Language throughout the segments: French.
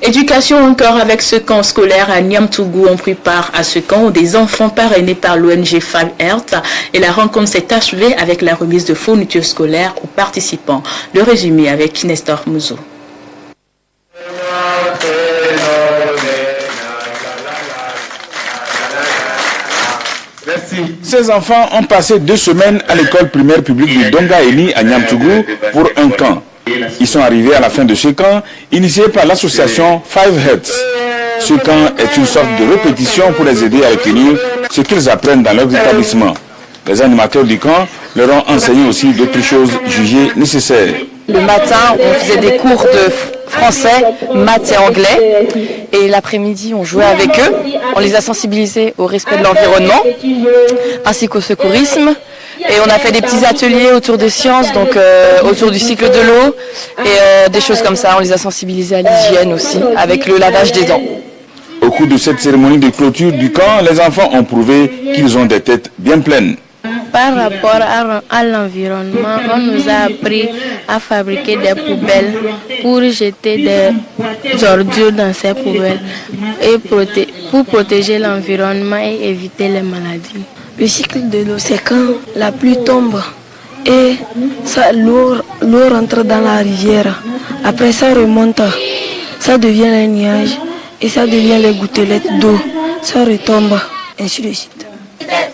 Éducation encore avec ce camp scolaire à Niamtougou. On prit part à ce camp où des enfants parrainés par l'ONG 5Health et la rencontre s'est achevée avec la remise de fournitures scolaires aux participants. Le résumé avec Nestor Mouzo. Ces enfants ont passé 2 semaines à l'école primaire publique de Dongaéli à Niamtougou pour un camp. Ils sont arrivés à la fin de ce camp, initié par l'association 5Health. Ce camp est une sorte de répétition pour les aider à retenir ce qu'ils apprennent dans leurs établissements. Les animateurs du camp leur ont enseigné aussi d'autres choses jugées nécessaires. Le matin, on faisait des cours de français, maths et anglais. Et l'après-midi, on jouait avec eux. On les a sensibilisés au respect de l'environnement, ainsi qu'au secourisme. Et on a fait des petits ateliers autour des sciences, donc autour du cycle de l'eau et des choses comme ça. On les a sensibilisés à l'hygiène aussi, avec le lavage des dents. Au cours de cette cérémonie de clôture du camp, les enfants ont prouvé qu'ils ont des têtes bien pleines. Par rapport à l'environnement, on nous a appris à fabriquer des poubelles pour jeter des ordures dans ces poubelles et pour protéger l'environnement et éviter les maladies. Le cycle de l'eau, c'est quand la pluie tombe et l'eau rentre dans la rivière. Après ça remonte, ça devient les nuages et ça devient les gouttelettes d'eau. Ça retombe, ainsi de suite.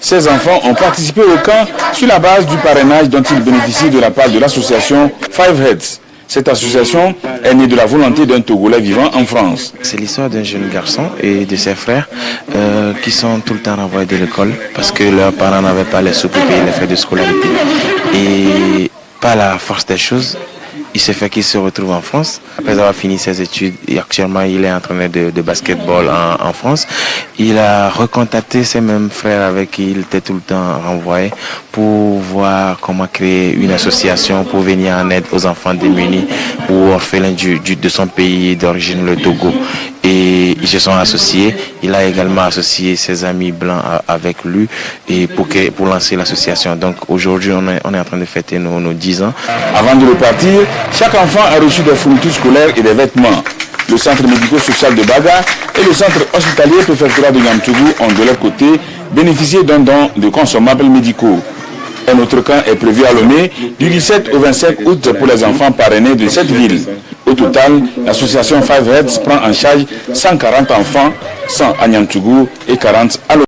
Ces enfants ont participé au camp sur la base du parrainage dont ils bénéficient de la part de l'association 5Health. Cette association est née de la volonté d'un Togolais vivant en France. C'est l'histoire d'un jeune garçon et de ses frères qui sont tout le temps renvoyés de l'école parce que leurs parents n'avaient pas les sous pour payer les frais de scolarité. Et par la force des choses, il s'est fait qu'il se retrouve en France. Après avoir fini ses études, et actuellement il est entraîneur de basketball en France. Il a recontacté ses mêmes frères avec qui il était tout le temps renvoyé pour voir comment créer une association pour venir en aide aux enfants démunis ou orphelins de son pays d'origine, le Togo. Et ils se sont associés. Il a également associé ses amis blancs avec lui et pour lancer l'association. Donc aujourd'hui, on est en train de fêter nos 10 ans. Avant de repartir, chaque enfant a reçu des fournitures scolaires et des vêtements. Le centre médico-social de Baga et le centre hospitalier préfectoral de Niamtougou ont de leur côté bénéficié d'un don de consommables médicaux. Un autre camp est prévu à Lomé du 17 au 25 août pour les enfants parrainés de cette ville. Au total, l'association 5Health prend en charge 140 enfants, 100 à Niamtougou et 40 à Lomé.